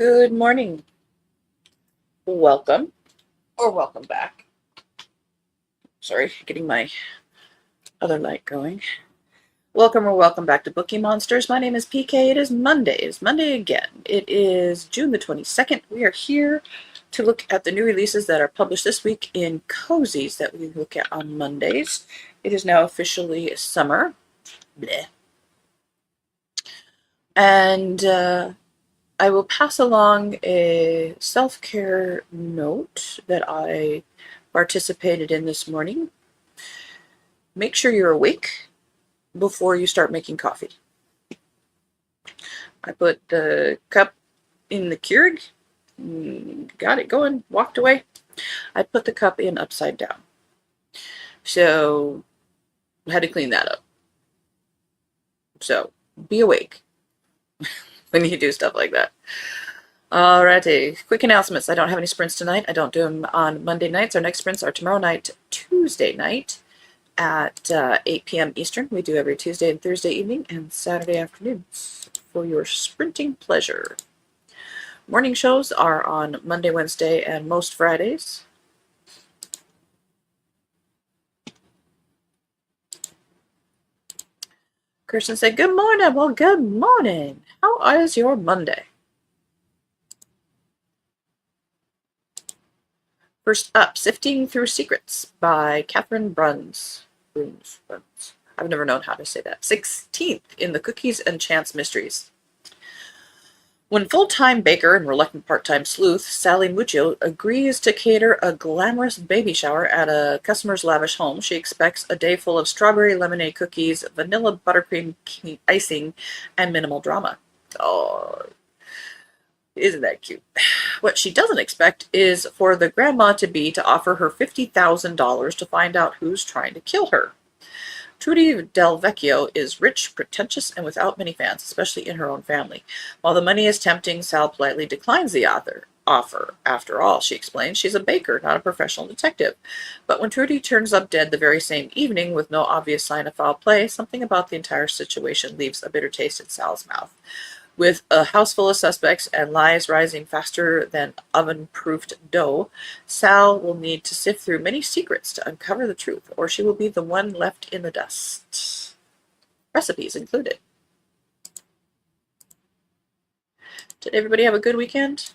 Good morning. Welcome or welcome back. Sorry, getting my other light going. Welcome or welcome back to Bookeemonsters. My name is PK. It is Monday. It's Monday again. It is June the 22nd. We are here to look at the new releases that are published this week in cozies that we look at on Mondays. It is now officially summer. Bleh. And I will pass along a self-care note that I participated in this morning. Make sure you're awake before you start making coffee. I put the cup in the Keurig, got it going, walked away. I put the cup in upside down. So I had to clean that up. So be awake when you do stuff like that. Alrighty, quick announcements. I don't have any sprints tonight. I don't do them on Monday nights. Our next sprints are tomorrow night, Tuesday night at 8 p.m. Eastern. We do every Tuesday and Thursday evening and Saturday afternoons for your sprinting pleasure. Morning shows are on Monday, Wednesday, and most Fridays. Kirsten said, good morning. Well, good morning. How is your Monday? First up, Sifting Through Secrets by Catherine Bruns. I've never known how to say that. 16th in the Cookies and Chance Mysteries. When full-time baker and reluctant part-time sleuth Sally Muccio agrees to cater a glamorous baby shower at a customer's lavish home, she expects a day full of strawberry lemonade cookies, vanilla buttercream icing, and minimal drama. Oh, isn't that cute? What she doesn't expect is for the grandma-to-be to offer her $50,000 to find out who's trying to kill her. Trudy Del Vecchio is rich, pretentious, and without many fans, especially in her own family. While the money is tempting, Sal politely declines the offer. After all, she explains, she's a baker, not a professional detective. But when Trudy turns up dead the very same evening with no obvious sign of foul play, something about the entire situation leaves a bitter taste in Sal's mouth. With a house full of suspects and lies rising faster than oven-proofed dough, Sal will need to sift through many secrets to uncover the truth, or she will be the one left in the dust. Recipes included. Did everybody have a good weekend?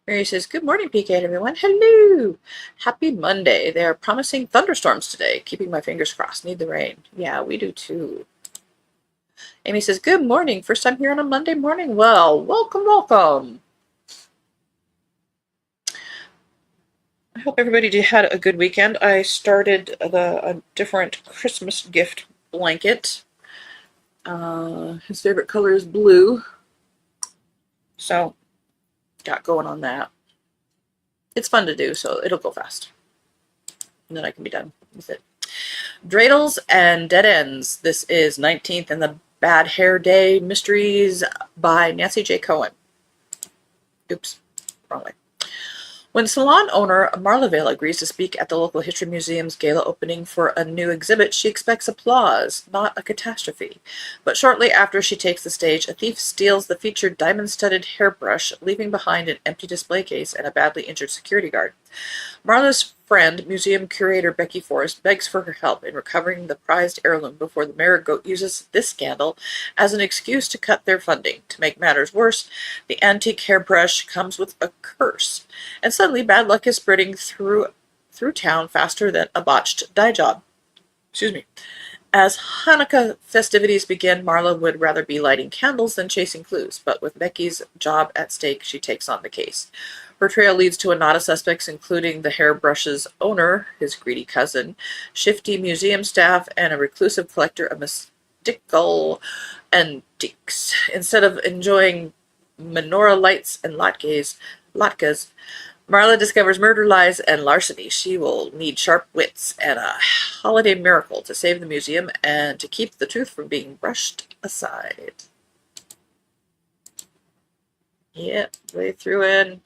Mary says, good morning, PK, everyone. Hello. Happy Monday. They are promising thunderstorms today. Keeping my fingers crossed. Need the rain. Yeah, we do too. Amy says, good morning. First time here on a Monday morning. Well, welcome, welcome. I hope everybody had a good weekend. I started a different Christmas gift blanket. His favorite color is blue. So, got going on that. It's fun to do, so it'll go fast. And then I can be done with it. Dreidels and Dead Ends. This is 19th in the Bad Hair Day Mysteries by Nancy J. Cohen. Oops, wrong way. When salon owner Marla Vale agrees to speak at the local history museum's gala opening for a new exhibit, she expects applause, not a catastrophe. But shortly after she takes the stage, a thief steals the featured diamond-studded hairbrush, leaving behind an empty display case and a badly injured security guard. Marla's friend, museum curator Becky Forrest, begs for her help in recovering the prized heirloom before the mayor uses this scandal as an excuse to cut their funding. To make matters worse, the antique hairbrush comes with a curse, and suddenly bad luck is spreading through town faster than a botched dye job. Excuse me. As Hanukkah festivities begin, Marla would rather be lighting candles than chasing clues, but with Becky's job at stake, she takes on the case. Her trail leads to a knot of suspects, including the hairbrush's owner, his greedy cousin, shifty museum staff, and a reclusive collector of mystical antiques. Instead of enjoying menorah lights and latkes, Marla discovers murder, lies, and larceny. She will need sharp wits and a holiday miracle to save the museum and to keep the truth from being brushed aside. Yep, they threw in,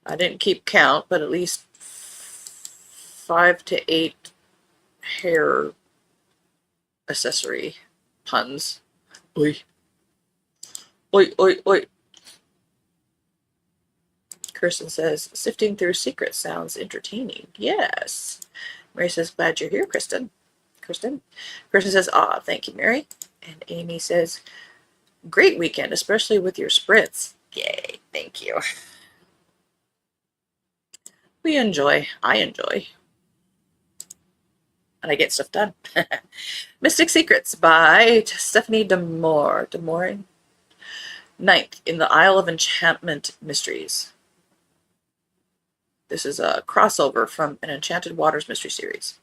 I didn't keep count, but at least 5 to 8 hair accessory puns. Oi. Oi, oi, oi. Kirsten says, sifting through secrets sounds entertaining. Yes. Mary says, glad you're here, Kristen. Kristen says, thank you, Mary. And Amy says, great weekend, especially with your sprints. Yay, thank you. I enjoy. And I get stuff done. Mystic Secrets by Stephanie Demore. Ninth, in the Isle of Enchantment Mysteries. This is a crossover from an Enchanted Waters mystery series.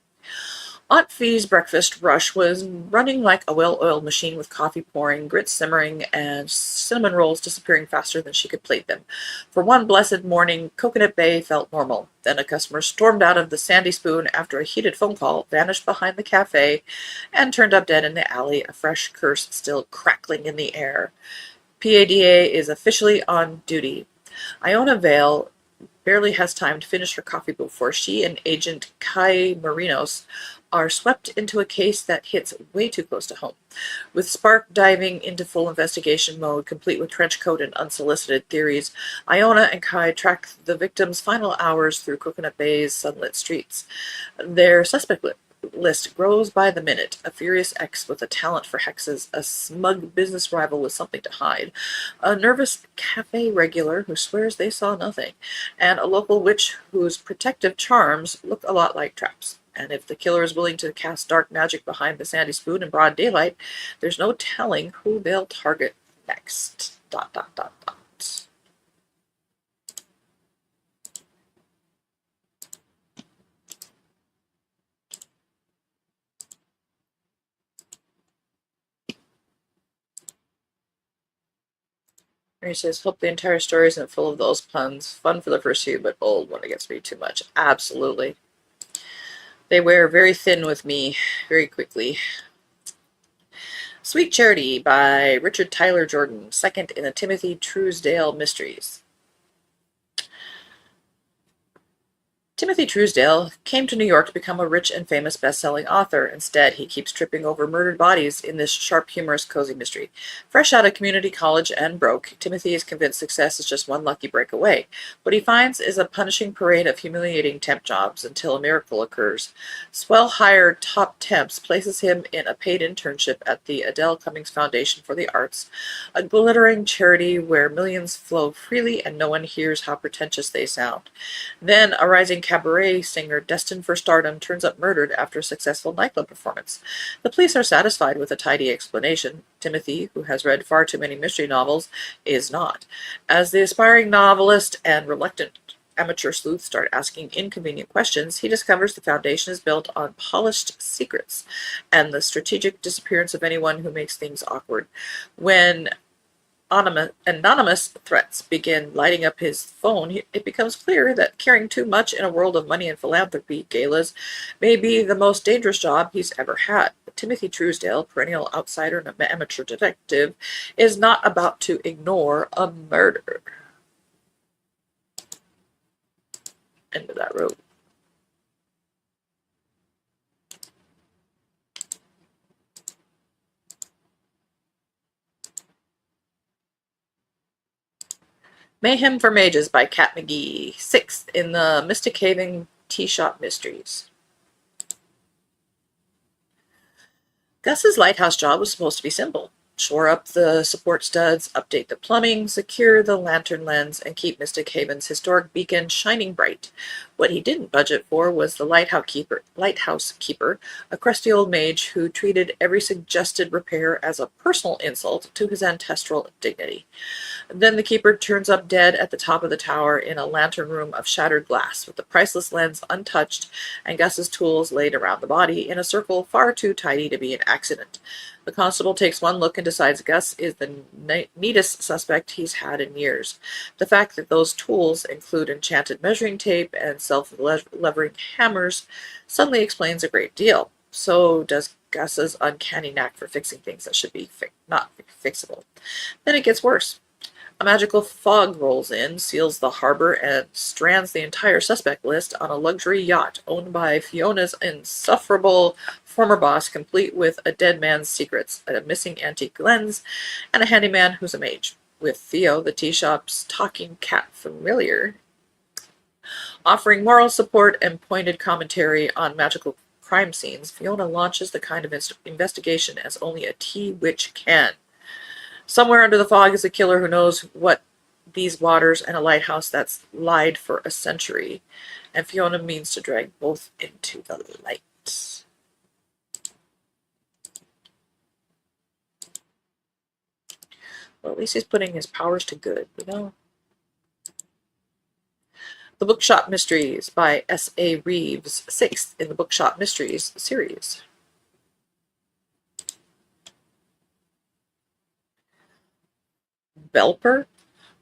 Aunt Fee's breakfast rush was running like a well-oiled machine with coffee pouring, grits simmering, and cinnamon rolls disappearing faster than she could plate them. For one blessed morning, Coconut Bay felt normal. Then a customer stormed out of the Sandy Spoon after a heated phone call, vanished behind the cafe, and turned up dead in the alley, a fresh curse still crackling in the air. PADA is officially on duty. Iona Vale barely has time to finish her coffee before she and Agent Kai Marinos are swept into a case that hits way too close to home. With Spark diving into full investigation mode, complete with trench coat and unsolicited theories, Iona and Kai track the victim's final hours through Coconut Bay's sunlit streets. Their suspect list grows by the minute. A furious ex with a talent for hexes, a smug business rival with something to hide, a nervous cafe regular who swears they saw nothing, and a local witch whose protective charms look a lot like traps. And if the killer is willing to cast dark magic behind the Sandy Spoon in broad daylight, there's no telling who they'll target next. ... Mary says, hope the entire story isn't full of those puns. Fun for the first few, but old when it gets to be too much. Absolutely. They wear very thin with me very quickly. Sweet Charity by Richard Tyler Jordan, second in the Timothy Truesdale Mysteries. Timothy Truesdale came to New York to become a rich and famous best-selling author. Instead, he keeps tripping over murdered bodies in this sharp, humorous, cozy mystery. Fresh out of community college and broke, Timothy is convinced success is just one lucky break away. What he finds is a punishing parade of humiliating temp jobs until a miracle occurs. Swell-hired top temps places him in a paid internship at the Adele Cummings Foundation for the Arts, a glittering charity where millions flow freely and no one hears how pretentious they sound. Then, a rising cabaret singer destined for stardom turns up murdered after a successful nightclub performance. The police are satisfied with a tidy explanation. Timothy, who has read far too many mystery novels, is not. As the aspiring novelist and reluctant amateur sleuth start asking inconvenient questions, he discovers the foundation is built on polished secrets and the strategic disappearance of anyone who makes things awkward. When anonymous threats begin lighting up his phone, it becomes clear that caring too much in a world of money and philanthropy galas may be the most dangerous job he's ever had. But Timothy Truesdale, perennial outsider and amateur detective, is not about to ignore a murder. End of that road. Mayhem for Mages by Kat McGee, 6th in the Mystic Haven Tea Shop Mysteries. Gus's lighthouse job was supposed to be simple. Shore up the support studs, update the plumbing, secure the lantern lens, and keep Mystic Haven's historic beacon shining bright. What he didn't budget for was the lighthouse keeper, a crusty old mage who treated every suggested repair as a personal insult to his ancestral dignity. Then the keeper turns up dead at the top of the tower in a lantern room of shattered glass, with the priceless lens untouched and Gus's tools laid around the body in a circle far too tidy to be an accident. The constable takes one look and decides Gus is the neatest suspect he's had in years. The fact that those tools include enchanted measuring tape and self-levering hammers suddenly explains a great deal. So does Gus's uncanny knack for fixing things that should be not fixable. Then it gets worse. A magical fog rolls in, seals the harbor, and strands the entire suspect list on a luxury yacht owned by Fiona's insufferable former boss, complete with a dead man's secrets, a missing antique lens, and a handyman who's a mage. With Theo, the tea shop's talking cat familiar, offering moral support and pointed commentary on magical crime scenes, Fiona launches the kind of investigation as only a tea witch can. Somewhere under the fog is a killer who knows what these waters and a lighthouse that's lied for a century, and Fiona means to drag both into the light. Well, at least he's putting his powers to good, you know? The Bookshop Mysteries by S.A. Reeves, 6th in the Bookshop Mysteries series. Belper?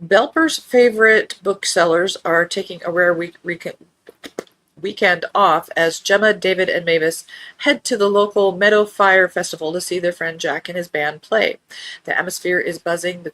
Belper's favorite booksellers are taking a rare weekend off as Gemma, David, and Mavis head to the local Meadow Fire Festival to see their friend Jack and his band play. The atmosphere is buzzing, the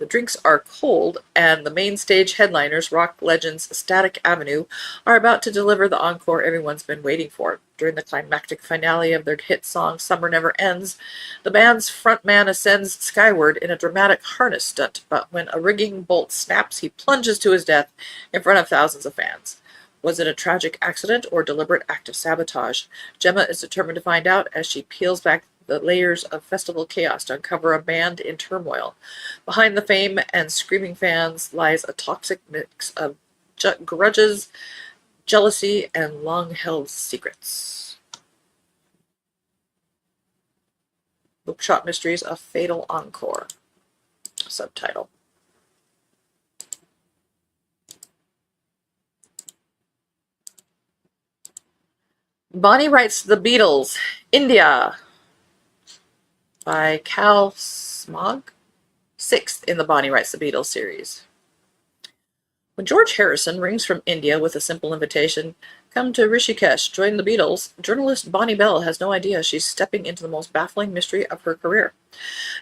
drinks are cold, and the main stage headliners, rock legends Static Avenue, are about to deliver the encore everyone's been waiting for. During the climactic finale of their hit song Summer Never Ends, the band's frontman ascends skyward in a dramatic harness stunt, but when a rigging bolt snaps, he plunges to his death in front of thousands of fans. Was it a tragic accident or deliberate act of sabotage? Gemma is determined to find out as she peels back the layers of festival chaos to uncover a band in turmoil. Behind the fame and screaming fans lies a toxic mix of grudges, jealousy, and long-held secrets. Bookshop Mysteries: A Fatal Encore. Subtitle. Bonnie Writes the Beatles, India, by Cal Smog, 6th in the Bonnie Writes the Beatles series. When George Harrison rings from India with a simple invitation, "Come to Rishikesh, join the Beatles," journalist Bonnie Bell has no idea she's stepping into the most baffling mystery of her career.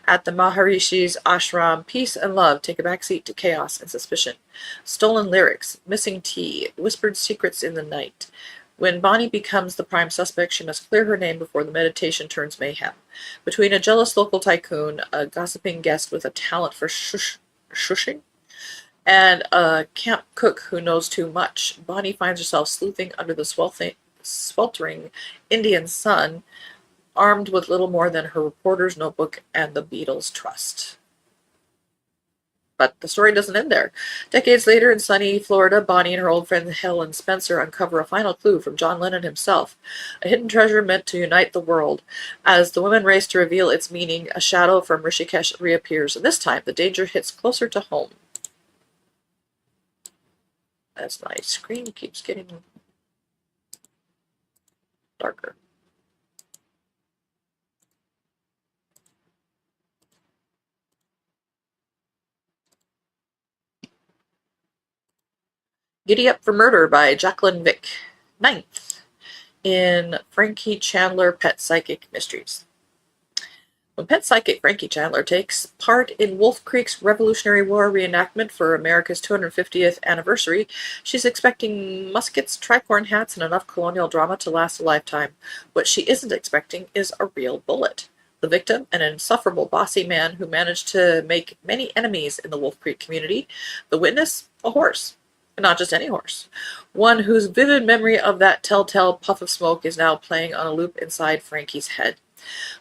At the Maharishi's ashram, peace and love take a backseat to chaos and suspicion. Stolen lyrics, missing tea, whispered secrets in the night. When Bonnie becomes the prime suspect, she must clear her name before the meditation turns mayhem. Between a jealous local tycoon, a gossiping guest with a talent for shushing, and a camp cook who knows too much, Bonnie finds herself sleuthing under the sweltering Indian sun, armed with little more than her reporter's notebook and the Beatles' trust. But the story doesn't end there. Decades later in sunny Florida, Bonnie and her old friend Helen Spencer uncover a final clue from John Lennon himself, a hidden treasure meant to unite the world. As the women race to reveal its meaning, a shadow from Rishikesh reappears, and this time the danger hits closer to home. As my screen keeps getting darker. Giddy Up for Murder by Jacqueline Vick, 9th in Frankie Chandler Pet Psychic Mysteries. When pet psychic Frankie Chandler takes part in Wolf Creek's Revolutionary War reenactment for America's 250th anniversary, she's expecting muskets, tricorn hats, and enough colonial drama to last a lifetime. What she isn't expecting is a real bullet. The victim, an insufferable bossy man who managed to make many enemies in the Wolf Creek community. The witness, a horse. And not just any horse. One whose vivid memory of that telltale puff of smoke is now playing on a loop inside Frankie's head.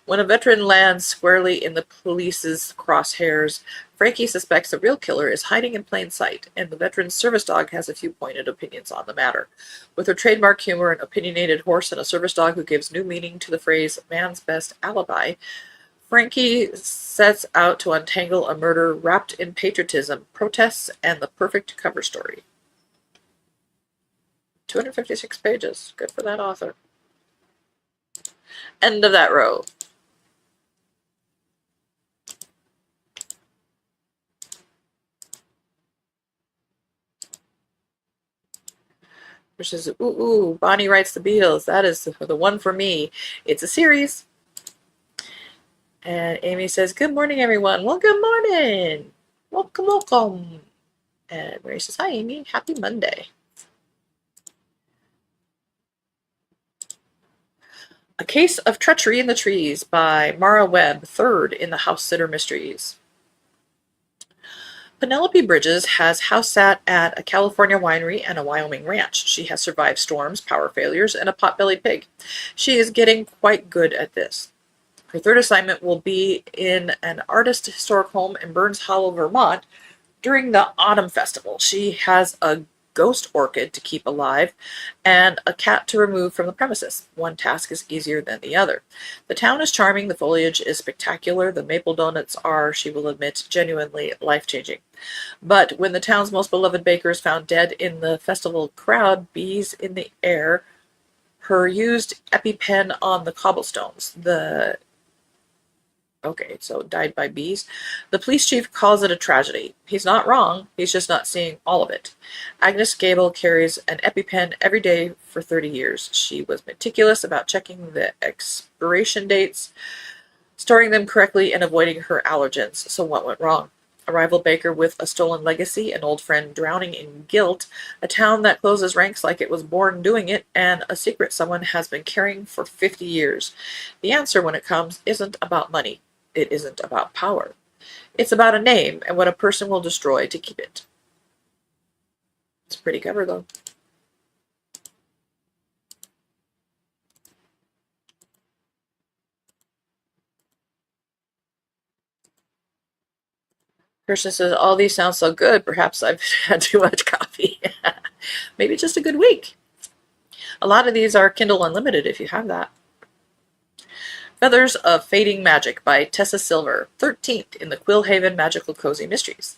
When a veteran lands squarely in the police's crosshairs, Frankie suspects the real killer is hiding in plain sight, and the veteran's service dog has a few pointed opinions on the matter. With her trademark humor, an opinionated horse, and a service dog who gives new meaning to the phrase "man's best alibi," Frankie sets out to untangle a murder wrapped in patriotism, protests, and the perfect cover story. 256 pages. Good for that author. End of that row. Which is, ooh, Bonnie Writes the Beatles. That is the one for me. It's a series. And Amy says, "Good morning, everyone." Well, good morning. Welcome, welcome. And Mary says, hi, Amy. Happy Monday. A Case of Treachery in the Trees by Mara Webb, third in the House Sitter Mysteries. Penelope Bridges has house sat at a California winery and a Wyoming ranch. She has survived storms, power failures, and a pot-bellied pig. She is getting quite good at this. Her third assignment will be in an artist historic home in Burns Hollow, Vermont, during the Autumn Festival. She has a ghost orchid to keep alive and a cat to remove from the premises. One task is easier than the other. The town is charming, the foliage is spectacular, the maple donuts are, she will admit, genuinely life-changing. But when the town's most beloved baker is found dead in the festival crowd, bees in the air, her used EpiPen on the cobblestones, died by bees. The police chief calls it a tragedy. He's not wrong, he's just not seeing all of it. Agnes Gable carries an EpiPen every day for 30 years. She was meticulous about checking the expiration dates, storing them correctly, and avoiding her allergens. So what went wrong? A rival baker with a stolen legacy, an old friend drowning in guilt, a town that closes ranks like it was born doing it, and a secret someone has been carrying for 50 years. The answer, when it comes, isn't about money. It isn't about power. It's about a name and what a person will destroy to keep it. It's a pretty cover, though. Kirsten says, all these sound so good. Perhaps I've had too much coffee. Maybe just a good week. A lot of these are Kindle Unlimited if you have that. Feathers of Fading Magic by Tessa Silver, 13th in the Quillhaven Magical Cozy Mysteries.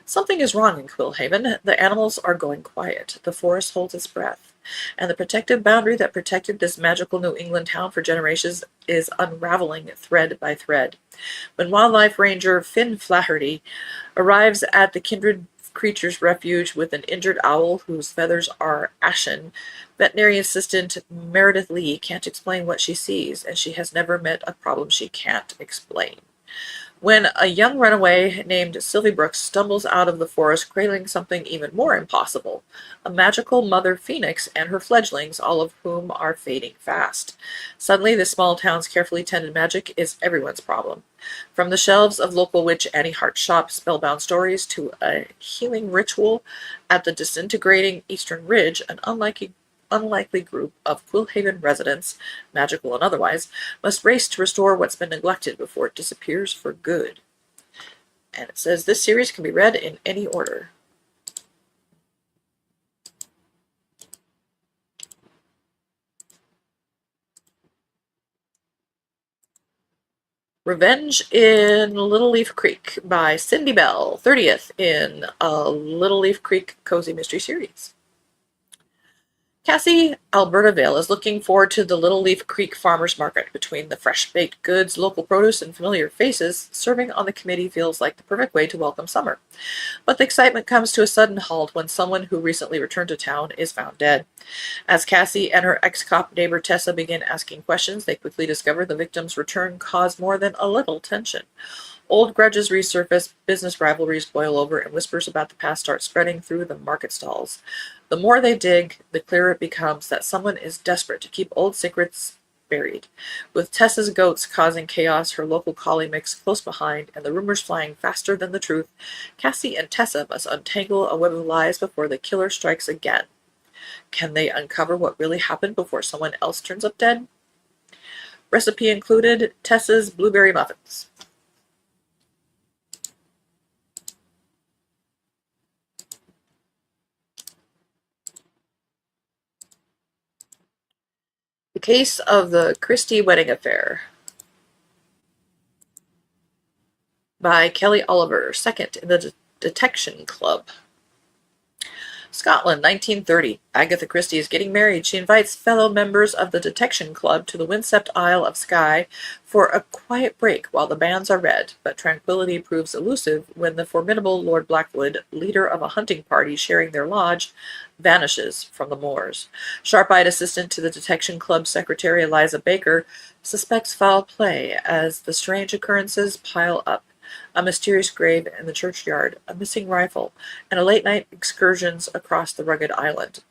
Something is wrong in Quillhaven. The animals are going quiet. The forest holds its breath. And the protective boundary that protected this magical New England town for generations is unraveling thread by thread. When wildlife ranger Finn Flaherty arrives at the kindred creature's refuge with an injured owl whose feathers are ashen, veterinary assistant Meredith Lee can't explain what she sees, and she has never met a problem she can't explain. When a young runaway named Sylvie Brooks stumbles out of the forest cradling something even more impossible, a magical mother phoenix and her fledglings, all of whom are fading fast. Suddenly, this small town's carefully tended magic is everyone's problem. From the shelves of local witch Annie Hart's shop spellbound stories to a healing ritual at the disintegrating Eastern Ridge, an unlikely group of Quillhaven residents, magical and otherwise, must race to restore what's been neglected before it disappears for good. And it says this series can be read in any order. Revenge in Little Leaf Creek by Cindy Bell, 30th in a Little Leaf Creek Cozy Mystery Series. Cassie Alberta Vale is looking forward to the Little Leaf Creek Farmers Market. Between the fresh-baked goods, local produce, and familiar faces, serving on the committee feels like the perfect way to welcome summer. But the excitement comes to a sudden halt when someone who recently returned to town is found dead. As Cassie and her ex-cop neighbor Tessa begin asking questions, they quickly discover the victim's return caused more than a little tension. Old grudges resurface, business rivalries boil over, and whispers about the past start spreading through the market stalls. The more they dig, the clearer it becomes that someone is desperate to keep old secrets buried. With Tessa's goats causing chaos, her local collie mix close behind, and the rumors flying faster than the truth, Cassie and Tessa must untangle a web of lies before the killer strikes again. Can they uncover what really happened before someone else turns up dead? Recipe included Tessa's blueberry muffins. The Case of the Christie Wedding Affair by Kelly Oliver, second in the Detection Club. Scotland, 1930. Agatha Christie is getting married. She invites fellow members of the Detection Club to the windswept Isle of Skye for a quiet break while the banns are read, but tranquility proves elusive when the formidable Lord Blackwood, leader of a hunting party sharing their lodge, vanishes from the moors. Sharp-eyed assistant to the Detection Club secretary Eliza Baker suspects foul play as the strange occurrences pile up. a mysterious grave in the churchyard, a missing rifle, and a late-night excursions across the rugged island.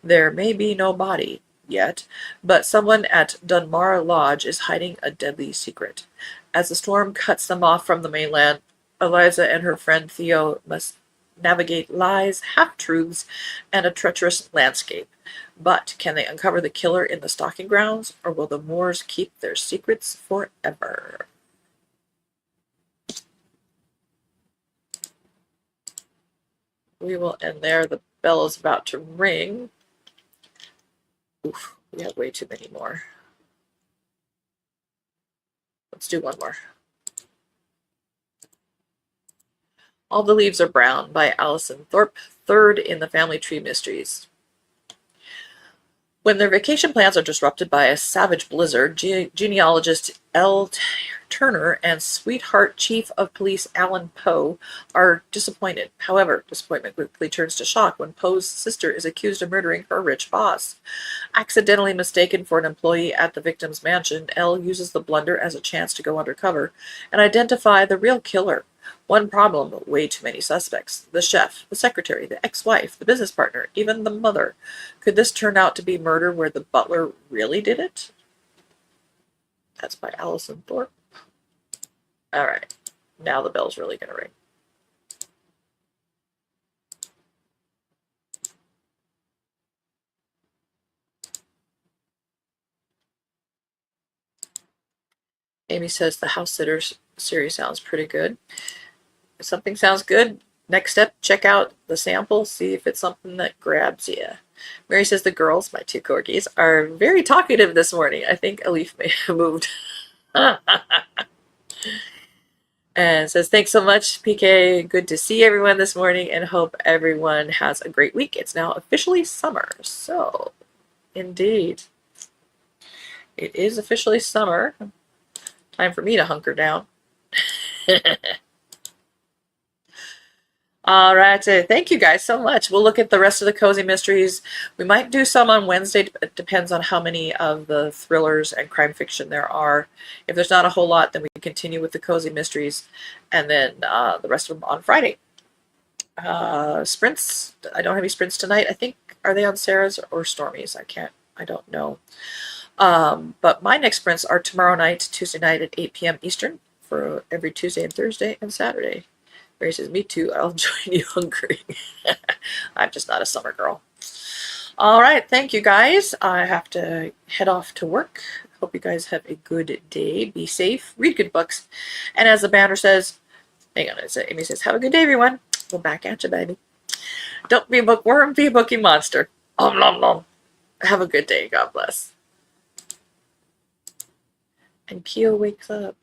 There may be no body yet, but someone at Dunmara Lodge is hiding a deadly secret. As the storm cuts them off from the mainland, Eliza and her friend Theo must navigate lies, half-truths, and a treacherous landscape. But can they uncover the killer in the stalking grounds, or will the Moors keep their secrets forever? We will end there. The bell is about to ring. Oof, we have way too many more. Let's do one more. All the Leaves Are Brown by Alison Thorpe, third in the Family Tree Mysteries. When their vacation plans are disrupted by a savage blizzard, genealogist L. Turner and sweetheart Chief of Police Alan Poe are disappointed. However, disappointment quickly turns to shock when Poe's sister is accused of murdering her rich boss. Accidentally mistaken for an employee at the victim's mansion, Elle uses the blunder as a chance to go undercover and identify the real killer. One problem, way too many suspects. The chef, the secretary, the ex-wife, the business partner, even the mother. Could this turn out to be murder where the butler really did it? That's by Alison Thorpe. All right, now the bell's really going to ring. Amy says the House Sitters series sounds pretty good. If something sounds good, next step, check out the sample, see if it's something that grabs you. Mary says the girls, my two corgis, are very talkative this morning. I think a leaf may have moved. And says, thanks so much, PK. Good to see everyone this morning and hope everyone has a great week. It's now officially summer. So, indeed, it is officially summer. Time for me to hunker down. All right. Thank you guys so much. We'll look at the rest of the Cozy Mysteries. We might do some on Wednesday. It depends on how many of the thrillers and crime fiction there are. If there's not a whole lot, then we continue with the Cozy Mysteries, and then the rest of them on Friday. Sprints. I don't have any sprints tonight. I think, are they on Sarah's or Stormy's? I don't know. But my next sprints are tomorrow night, Tuesday night at 8 p.m. Eastern, for every Tuesday and Thursday and Saturday. Mary says, me too, I'll join you hunkering. I'm just not a summer girl. All right, thank you guys. I have to head off to work. Hope you guys have a good day. Be safe, read good books. And as the banner says, hang on, Amy says, have a good day, everyone. We're back at you, baby. Don't be a bookworm, be a bookie monster. Om nom nom. Have a good day. God bless. And Keo wakes up.